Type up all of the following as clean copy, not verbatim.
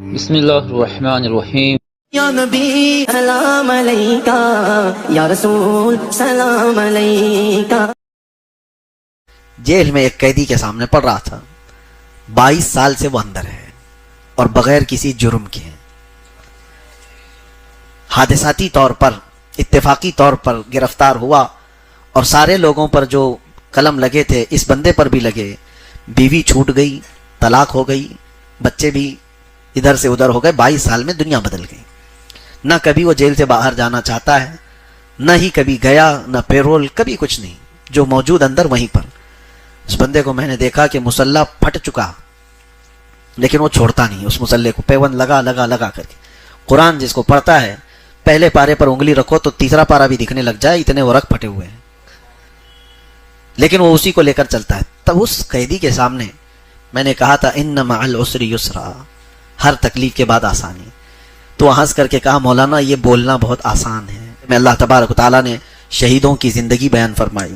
بسم اللہ الرحمن الرحیم۔ یا نبی سلام علیکہ، یا رسول سلام علیکہ۔ جیل میں ایک قیدی کے سامنے پڑھ رہا تھا، 22 سال سے وہ اندر ہے اور بغیر کسی جرم کے ہیں۔ حادثاتی طور پر، اتفاقی طور پر گرفتار ہوا اور سارے لوگوں پر جو قلم لگے تھے اس بندے پر بھی لگے۔ بیوی چھوٹ گئی، طلاق ہو گئی، بچے بھی ادھر سے ادھر ہو گئے۔ 22 سال میں دنیا بدل گئی۔ نہ کبھی وہ جیل سے باہر جانا چاہتا ہے، نہ ہی کبھی گیا، نہ پیرول، کبھی کچھ نہیں، جو موجود اندر وہیں پر۔ اس بندے کو میں نے دیکھا کہ مسلح پھٹ چکا، لیکن وہ چھوڑتا نہیں اس مسلح کو، پیون لگا کر کے۔ قرآن جس کو پڑھتا ہے، پہلے پارے پر انگلی رکھو تو تیسرا پارا بھی دکھنے لگ جائے، اتنے وہ رکھ پھٹے ہوئے ہیں، لیکن وہ اسی کو لے کر چلتا ہے۔ تب اس قیدی کے سامنے میں نے کہا تھا ان مع العسر یسرا، ہر تکلیف کے بعد آسانی۔ تو ہنس کر کے کہا مولانا یہ بولنا بہت آسان ہے۔ میں اللہ تبارک و تعالیٰ نے شہیدوں کی زندگی بیان فرمائی،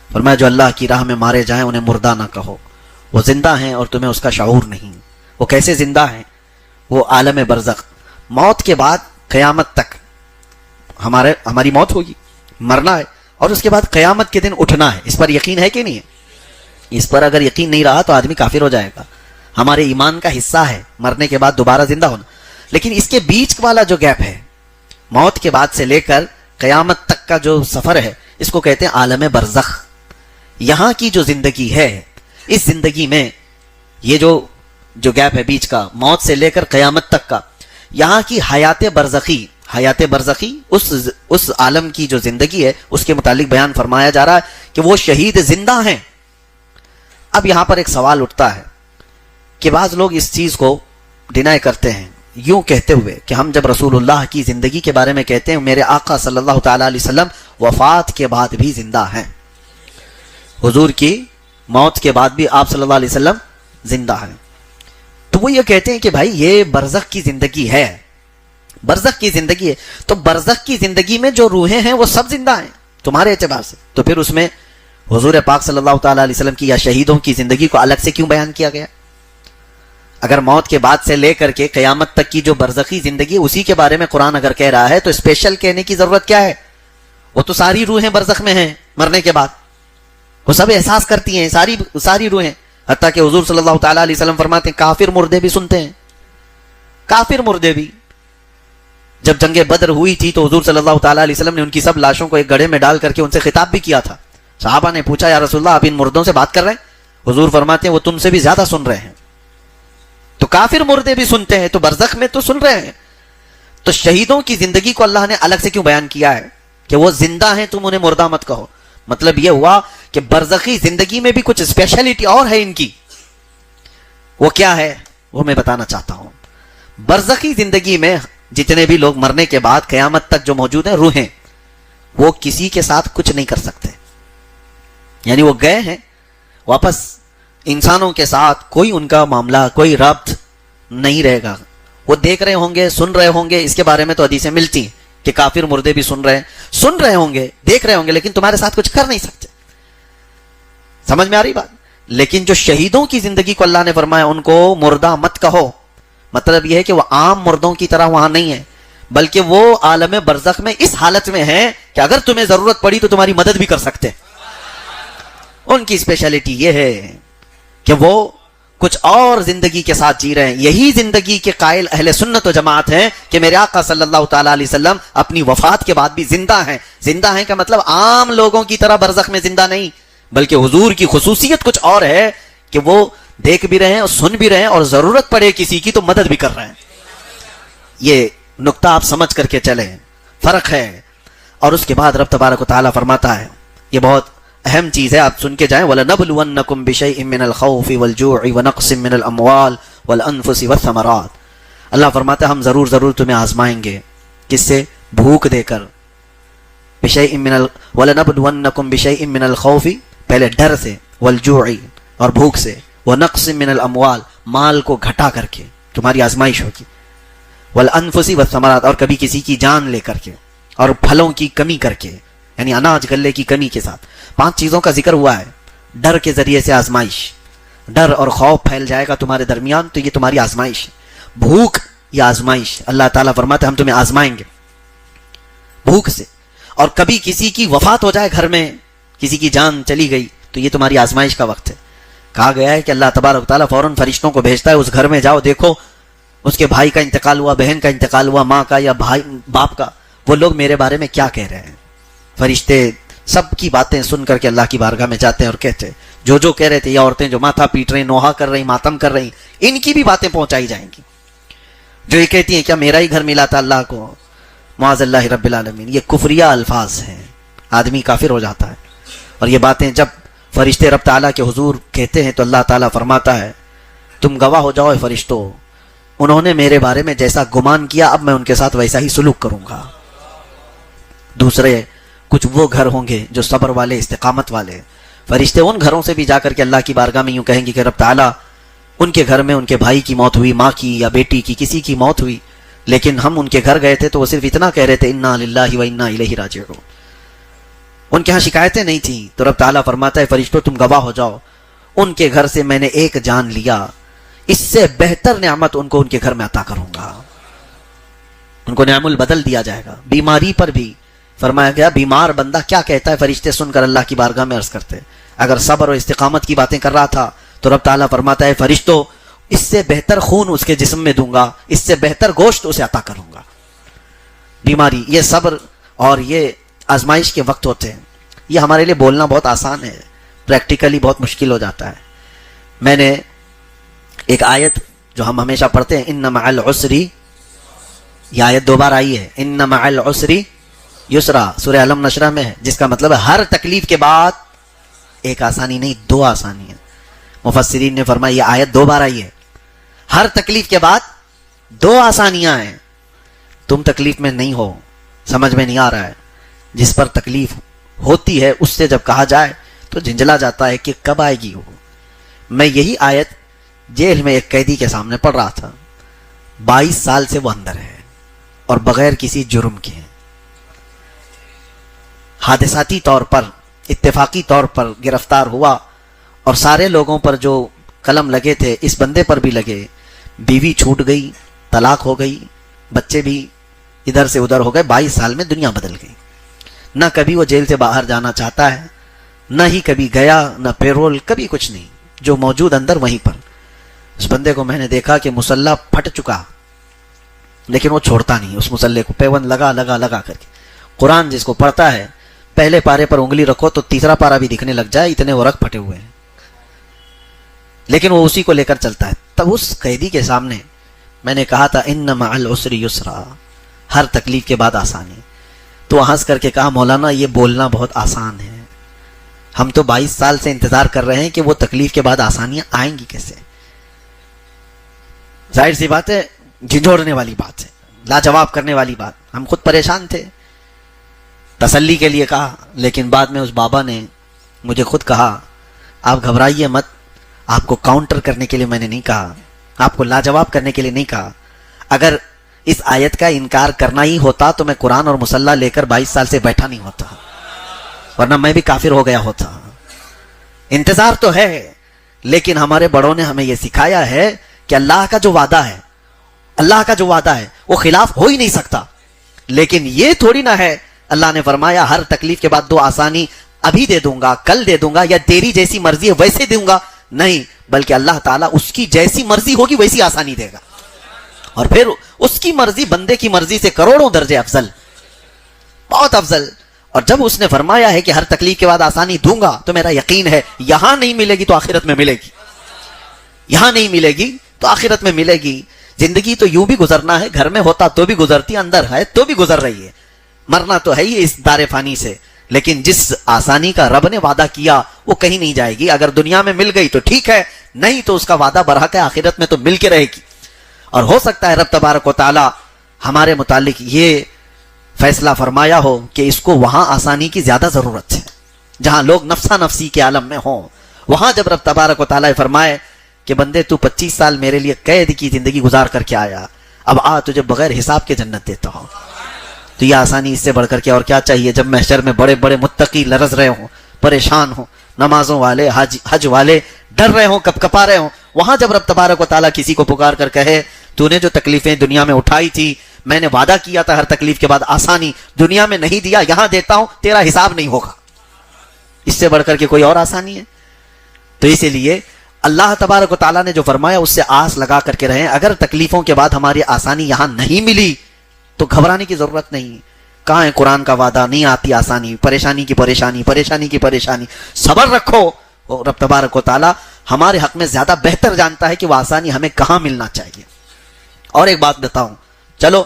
فرمایا جو اللہ کی راہ میں مارے جائیں انہیں مردہ نہ کہو، وہ زندہ ہیں اور تمہیں اس کا شعور نہیں۔ وہ کیسے زندہ ہیں؟ وہ عالم برزخ، موت کے بعد قیامت تک ہماری موت ہوگی، مرنا ہے، اور اس کے بعد قیامت کے دن اٹھنا ہے۔ اس پر یقین ہے کہ نہیں ہے؟ اس پر اگر یقین نہیں رہا تو آدمی کافر ہو جائے گا۔ ہمارے ایمان کا حصہ ہے مرنے کے بعد دوبارہ زندہ ہونا، لیکن اس کے بیچ والا جو گیپ ہے، موت کے بعد سے لے کر قیامت تک کا جو سفر ہے، اس کو کہتے ہیں عالم برزخ۔ یہاں کی جو زندگی ہے، اس زندگی میں یہ جو گیپ ہے بیچ کا، موت سے لے کر قیامت تک کا، یہاں کی حیات برزخی اس عالم کی جو زندگی ہے اس کے متعلق بیان فرمایا جا رہا ہے کہ وہ شہید زندہ ہیں۔ اب یہاں پر ایک سوال اٹھتا ہے کہ بعض لوگ اس چیز کو ڈینائی کرتے ہیں، یوں کہتے ہوئے کہ ہم جب رسول اللہ کی زندگی کے بارے میں کہتے ہیں، میرے آقا صلی اللہ تعالی علیہ وسلم وفات کے بعد بھی زندہ ہیں، حضور کی موت کے بعد بھی آپ صلی اللہ علیہ وسلم زندہ ہیں، تو وہ یہ کہتے ہیں کہ بھائی یہ برزخ کی زندگی ہے، برزخ کی زندگی ہے، تو برزخ کی زندگی میں جو روحیں ہیں وہ سب زندہ ہیں تمہارے اعتبار سے، تو پھر اس میں حضور پاک صلی اللہ تعالی علیہ وسلم کی یا شہیدوں کی زندگی کو الگ سے کیوں بیان کیا گیا؟ اگر موت کے بعد سے لے کر کے قیامت تک کی جو برزخی زندگی اسی کے بارے میں قرآن اگر کہہ رہا ہے تو اسپیشل کہنے کی ضرورت کیا ہے؟ وہ تو ساری روحیں برزخ میں ہیں، مرنے کے بعد وہ سب احساس کرتی ہیں، ساری روحیں، حتیٰ کہ حضور صلی اللہ تعالی علیہ وسلم فرماتے ہیں کافر مردے بھی سنتے ہیں، کافر مردے بھی۔ جب جنگ بدر ہوئی تھی تو حضور صلی اللہ تعالی علیہ وسلم نے ان کی سب لاشوں کو ایک گڑھے میں ڈال کر کے ان سے خطاب بھی کیا تھا۔ صحابہ نے پوچھا یا رسول اللہ آپ ان مردوں سے بات کر رہے ہیں؟ حضور فرماتے ہیں وہ تم سے بھی زیادہ سن رہے ہیں۔ تو کافر مردے بھی سنتے ہیں، تو برزخ میں تو سن رہے ہیں۔ تو شہیدوں کی زندگی کو اللہ نے الگ سے کیوں بیان کیا ہے کہ وہ زندہ ہیں، تم انہیں مردہ مت کہو؟ مطلب یہ ہوا کہ برزخی زندگی میں بھی کچھ اسپیشلٹی اور ہے ان کی۔ وہ کیا ہے وہ میں بتانا چاہتا ہوں۔ برزخی زندگی میں جتنے بھی لوگ مرنے کے بعد قیامت تک جو موجود ہیں روحیں، وہ کسی کے ساتھ کچھ نہیں کر سکتے، یعنی وہ گئے ہیں واپس، انسانوں کے ساتھ کوئی ان کا معاملہ، کوئی ربط نہیں رہے گا۔ وہ دیکھ رہے ہوں گے، سن رہے ہوں گے، اس کے بارے میں تو حدیثیں ملتی ہیں کہ کافر مردے بھی سن رہے ہوں گے، دیکھ رہے ہوں گے، لیکن تمہارے ساتھ کچھ کر نہیں سکتے۔ سمجھ میں آ رہی بات؟ لیکن جو شہیدوں کی زندگی کو اللہ نے فرمایا ان کو مردہ مت کہو، مطلب یہ ہے کہ وہ عام مردوں کی طرح وہاں نہیں ہے، بلکہ وہ عالم برزخ میں اس حالت میں ہیں کہ اگر تمہیں ضرورت پڑی تو تمہاری مدد بھی کر سکتے۔ ان کی اسپیشلٹی یہ ہے کہ وہ کچھ اور زندگی کے ساتھ جی رہے ہیں۔ یہی زندگی کے قائل اہل سنت و جماعت ہیں کہ میرے آقا صلی اللہ تعالی علیہ وسلم اپنی وفات کے بعد بھی زندہ ہیں۔ زندہ ہیں کا مطلب عام لوگوں کی طرح برزخ میں زندہ نہیں، بلکہ حضور کی خصوصیت کچھ اور ہے کہ وہ دیکھ بھی رہے ہیں اور سن بھی رہے ہیں، اور ضرورت پڑے کسی کی تو مدد بھی کر رہے ہیں۔ یہ نقطہ آپ سمجھ کر کے چلیں، فرق ہے۔ اور اس کے بعد رب تبارک و تعالیٰ فرماتا ہے، یہ بہت اہم چیز ہے، آپ سن کے جائیں، وَلَنَبْلُوَنَّكُمْ بِشَيْءٍ مِّنَ الْخَوْفِ وَالْجُوعِ وَنَقْصٍ مِّنَ الْأَمْوَالِ وَالْأَنفُسِ وَالثَّمَرَاتِ۔ اللہ فرماتا ہے ہم ضرور تمہیں آزمائیں گے، کس سے؟ بھوک دے کر۔ وَلَنَبْلُوَنَّكُمْ بِشَيْءٍ مِّنَ الْخَوْفِ، پہلے ڈر سے، وَالْجُوعِ اور بھوک سے، وَنَقْصٍ مِّنَ الْأَمْوَالِ مال کو گھٹا کر کے تمہاری آزمائش ہوگی، وَالْأَنفُسِ وَالثَّمَرَاتِ اور کبھی کسی کی جان لے کر کے، اور پھلوں کی کمی کر کے، یعنی اناج غلے کی کمی کے ساتھ۔ 5 چیزوں کا ذکر ہوا ہے۔ ڈر کے ذریعے سے آزمائش، ڈر اور خوف پھیل جائے گا تمہارے درمیان تو یہ تمہاری آزمائش ہے۔ بھوک یہ آزمائش، اللہ تعالیٰ فرماتا ہے ہم تمہیں آزمائیں گے بھوک سے، اور کبھی کسی کی وفات ہو جائے گھر میں، کسی کی جان چلی گئی تو یہ تمہاری آزمائش کا وقت ہے۔ کہا گیا ہے کہ اللہ تبارک و تعالیٰ فوراً فرشتوں کو بھیجتا ہے، اس گھر میں جاؤ، دیکھو اس کے بھائی کا انتقال ہوا، بہن کا انتقال ہوا، ماں کا یا بھائی باپ کا، وہ لوگ میرے بارے میں کیا کہہ رہے ہیں۔ فرشتے سب کی باتیں سن کر کے اللہ کی بارگاہ میں جاتے ہیں اور کہتے ہیں جو کہہ رہے تھے، یا عورتیں جو ماتھا پیٹ رہی، نوحہ کر رہی، ماتم کر رہی، ان کی بھی باتیں پہنچائی جائیں گی۔ جو یہ کہتی ہیں کیا میرا ہی گھر ملا تھا اللہ کو، معاذ اللہ رب العالمین، یہ کفریہ الفاظ ہیں، آدمی کافر ہو جاتا ہے۔ اور یہ باتیں جب فرشتے رب تعالیٰ کے حضور کہتے ہیں تو اللہ تعالیٰ فرماتا ہے تم گواہ ہو جاؤ فرشتوں، انہوں نے میرے بارے میں جیسا گمان کیا اب میں ان کے ساتھ ویسا ہی سلوک کروں گا۔ دوسرے کچھ وہ گھر ہوں گے جو صبر والے، استقامت والے، فرشتے ان گھروں سے بھی جا کر کے اللہ کی بارگاہ میں یوں کہیں گے کہ رب تعالیٰ ان کے گھر میں ان کے بھائی کی موت ہوئی، ماں کی یا بیٹی کی، کسی کی موت ہوئی، لیکن ہم ان کے گھر گئے تھے تو وہ صرف اتنا کہہ رہے تھے انا للہ و انا الیہ راجعون، ان کے ہاں شکایتیں نہیں تھیں۔ تو رب تعالیٰ فرماتا ہے فرشتوں تم گواہ ہو جاؤ، ان کے گھر سے میں نے ایک جان لیا، اس سے بہتر نعمت ان کو ان کے گھر میں عطا کروں گا، ان کو نعم البدل دیا جائے گا۔ بیماری پر بھی فرمایا گیا بیمار بندہ کیا کہتا ہے، فرشتے سن کر اللہ کی بارگاہ میں عرض کرتے ہیں اگر صبر اور استقامت کی باتیں کر رہا تھا تو رب تعالیٰ فرماتا ہے فرشتوں اس سے بہتر خون اس کے جسم میں دوں گا، اس سے بہتر گوشت اسے عطا کروں گا۔ بیماری، یہ صبر اور یہ آزمائش کے وقت ہوتے ہیں، یہ ہمارے لیے بولنا بہت آسان ہے، پریکٹیکلی بہت مشکل ہو جاتا ہے۔ میں نے ایک آیت جو ہم ہمیشہ پڑھتے ہیں ان مع العسر، یہ آیت دو بار آئی ہے، ان مع العسر یسرا، سورہ علم نشرہ میں ہے، جس کا مطلب ہے ہر تکلیف کے بعد ایک آسانی نہیں، دو آسانی ہیں۔ مفسرین نے فرمایا یہ آیت دو بار آئی ہے، ہر تکلیف کے بعد دو آسانیاں ہیں۔ تم تکلیف میں نہیں ہو، سمجھ میں نہیں آ رہا ہے، جس پر تکلیف ہوتی ہے اس سے جب کہا جائے تو جھنجلا جاتا ہے کہ کب آئے گی وہ۔ میں یہی آیت جیل میں ایک قیدی کے سامنے پڑھ رہا تھا، 22 سال سے وہ اندر ہے اور بغیر کسی جرم کے، حادثاتی طور پر، اتفاقی طور پر گرفتار ہوا، اور سارے لوگوں پر جو قلم لگے تھے اس بندے پر بھی لگے، بیوی چھوٹ گئی، طلاق ہو گئی، بچے بھی ادھر سے ادھر ہو گئے، 22 سال میں دنیا بدل گئی۔ نہ کبھی وہ جیل سے باہر جانا چاہتا ہے، نہ ہی کبھی گیا، نہ پیرول، کبھی کچھ نہیں، جو موجود اندر وہیں پر۔ اس بندے کو میں نے دیکھا کہ مسلح پھٹ چکا لیکن وہ چھوڑتا نہیں، اس مسلح کو پیون لگا کر کے۔ قرآن جس کو پڑھتا ہے پہلے پارے پر انگلی رکھو تو تیسرا پارا بھی دکھنے لگ جائے، اتنے وہ رگ پھٹے ہوئے ہیں، لیکن وہ اسی کو لے کر چلتا ہے۔ تب اس قیدی کے سامنے میں نے کہا تھا ان مع العسر یسرا، ہر تکلیف کے بعد آسانی۔ تو ہنس کر کے کہا مولانا یہ بولنا بہت آسان ہے، ہم تو 22 سال سے انتظار کر رہے ہیں کہ وہ تکلیف کے بعد آسانیاں آئیں گی کیسے۔ ظاہر سی بات ہے، جھنجھوڑنے والی بات ہے، لاجواب کرنے والی بات۔ ہم خود پریشان تھے، تسلی کے لیے کہا، لیکن بعد میں اس بابا نے مجھے خود کہا آپ گھبرائیے مت، آپ کو کاؤنٹر کرنے کے لیے میں نے نہیں کہا، آپ کو لاجواب کرنے کے لیے نہیں کہا۔ اگر اس آیت کا انکار کرنا ہی ہوتا تو میں قرآن اور مصلح لے کر 22 سال سے بیٹھا نہیں ہوتا، ورنہ میں بھی کافر ہو گیا ہوتا۔ انتظار تو ہے، لیکن ہمارے بڑوں نے ہمیں یہ سکھایا ہے کہ اللہ کا جو وعدہ ہے وہ خلاف ہو ہی نہیں سکتا۔ لیکن یہ تھوڑی نہ ہے، اللہ نے فرمایا ہر تکلیف کے بعد دو آسانی ابھی دے دوں گا، کل دے دوں گا، یا تیری جیسی مرضی ہے ویسے دوں گا، نہیں، بلکہ اللہ تعالیٰ اس کی جیسی مرضی ہوگی ویسی آسانی دے گا، اور پھر اس کی مرضی بندے کی مرضی سے کروڑوں درجے افضل، بہت افضل۔ اور جب اس نے فرمایا ہے کہ ہر تکلیف کے بعد آسانی دوں گا تو میرا یقین ہے یہاں نہیں ملے گی تو آخرت میں ملے گی، یہاں نہیں ملے گی تو آخرت میں ملے گی۔ زندگی تو یوں بھی گزرنا ہے، گھر میں ہوتا تو بھی گزرتی، اندر ہے تو بھی گزر رہی ہے، مرنا تو ہے ہی اس دار فانی سے، لیکن جس آسانی کا رب نے وعدہ کیا وہ کہیں نہیں جائے گی۔ اگر دنیا میں مل گئی تو ٹھیک ہے، نہیں تو اس کا وعدہ برحق ہے، آخرت میں تو مل کے رہے گی۔ اور ہو سکتا ہے رب تبارک و تعالی ہمارے متعلق یہ فیصلہ فرمایا ہو کہ اس کو وہاں آسانی کی زیادہ ضرورت ہے، جہاں لوگ نفسا نفسی کے عالم میں ہوں، وہاں جب رب تبارک و تعالی فرمائے کہ بندے تو 25 سال میرے لیے قید کی زندگی گزار کر کے آیا، اب آ تجھے بغیر حساب کے جنت دیتا ہوں، تو یہ آسانی اس سے بڑھ کر کے اور کیا چاہیے؟ جب محشر میں بڑے بڑے متقی لرز رہے ہوں، پریشان ہوں، نمازوں والے، حج والے ڈر رہے ہوں، کپ کپا رہے ہوں، وہاں جب رب تبارک و تعالیٰ کسی کو پکار کر کہے تو نے جو تکلیفیں دنیا میں اٹھائی تھی، میں نے وعدہ کیا تھا ہر تکلیف کے بعد آسانی، دنیا میں نہیں دیا، یہاں دیتا ہوں، تیرا حساب نہیں ہوگا۔ اس سے بڑھ کر کے کوئی اور آسانی ہے؟ تو اسی لیے اللہ تبارک و تعالیٰ نے جو فرمایا اس سے آس لگا کر کے رہیں۔ اگر تکلیفوں کے بعد ہماری آسانی یہاں نہیں ملی تو گھبرانے کی ضرورت نہیں۔ کہاں ہے قرآن کا وعدہ؟ نہیں آتی آسانی، پریشانی کی پریشانی، پریشانی کی پریشانی، صبر رکھو، اور رب تبارک و تعالیٰ ہمارے حق میں زیادہ بہتر جانتا ہے کہ وہ آسانی ہمیں کہاں ملنا چاہیے۔ اور ایک بات بتاؤں، چلو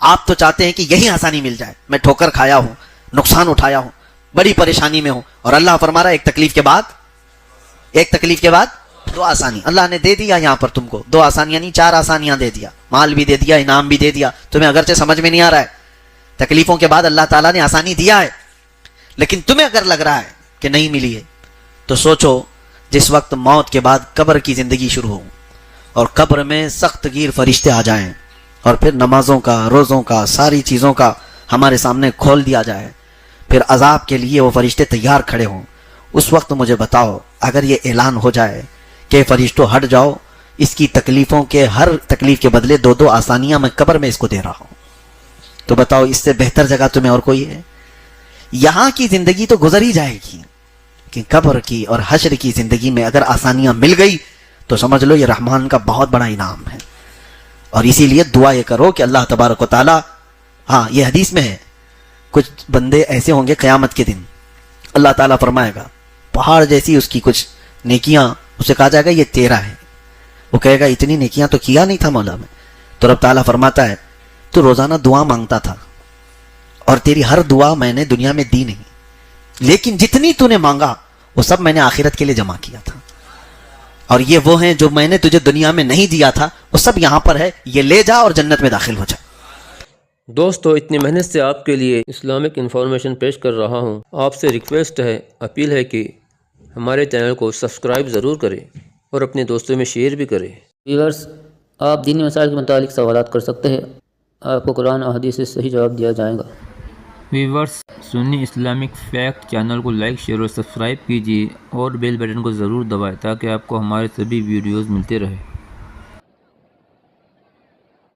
آپ تو چاہتے ہیں کہ یہی آسانی مل جائے، میں ٹھوکر کھایا ہوں، نقصان اٹھایا ہوں، بڑی پریشانی میں ہوں، اور اللہ فرما رہا ہے ایک تکلیف کے بعد دو آسانی اللہ نے دے دیا۔ یہاں پر تم کو دو آسانیاں نہیں، چار آسانیاں دے دیا، مال بھی دے دیا، انعام بھی دے دیا۔ تمہیں اگرچہ سمجھ میں نہیں آ رہا ہے، تکلیفوں کے بعد اللہ تعالیٰ نے آسانی دیا ہے، لیکن تمہیں اگر لگ رہا ہے کہ نہیں ملی ہے تو سوچو جس وقت موت کے بعد قبر کی زندگی شروع ہو اور قبر میں سخت گیر فرشتے آ جائیں اور پھر نمازوں کا، روزوں کا، ساری چیزوں کا ہمارے سامنے کھول دیا جائے، پھر عذاب کے لیے وہ فرشتے تیار کھڑے ہوں، اس وقت مجھے بتاؤ اگر یہ اعلان ہو جائے کہ فرشتوں ہٹ جاؤ، اس کی تکلیفوں کے ہر تکلیف کے بدلے دو آسانیاں میں قبر میں اس کو دے رہا ہوں، تو بتاؤ اس سے بہتر جگہ تمہیں اور کوئی ہے؟ یہاں کی زندگی تو گزر ہی جائے گی، کہ قبر کی اور حشر کی زندگی میں اگر آسانیاں مل گئی تو سمجھ لو یہ رحمان کا بہت بڑا انعام ہے۔ اور اسی لیے دعا یہ کرو کہ اللہ تبارک و تعالی، ہاں یہ حدیث میں ہے، کچھ بندے ایسے ہوں گے قیامت کے دن، اللہ تعالیٰ فرمائے گا پہاڑ جیسی اس کی کچھ نیکیاں، اسے کہا جائے گا یہ تیرا ہے، وہ کہے گا اتنی نیکیاں تو کیا نہیں تھا مولا میں، تو رب تعالیٰ فرماتا ہے تو روزانہ دعا مانگتا تھا اور تیری ہر دعا میں نے دنیا میں دی نہیں، لیکن جتنی تو نے مانگا وہ سب میں نے آخرت کے لیے جمع کیا تھا، اور یہ وہ ہیں جو میں نے تجھے دنیا میں نہیں دیا تھا وہ سب یہاں پر ہے، یہ لے جا اور جنت میں داخل ہو جا۔ دوستو اتنی محنت سے آپ کے لیے اسلامک انفارمیشن پیش کر رہا ہوں، آپ سے ریکویسٹ ہے، اپیل ہے کہ ہمارے چینل کو سبسکرائب ضرور کریں اور اپنے دوستوں میں شیئر بھی کریں۔ ویورز، آپ دینی مسائل کے متعلق سوالات کر سکتے ہیں، آپ کو قرآن اور حدیث سے صحیح جواب دیا جائے گا۔ ویورز، سنی اسلامک فیکٹ چینل کو لائک، شیئر اور سبسکرائب کیجیے اور بیل بٹن کو ضرور دبائیں تاکہ آپ کو ہمارے سبھی ویڈیوز ملتے رہیں۔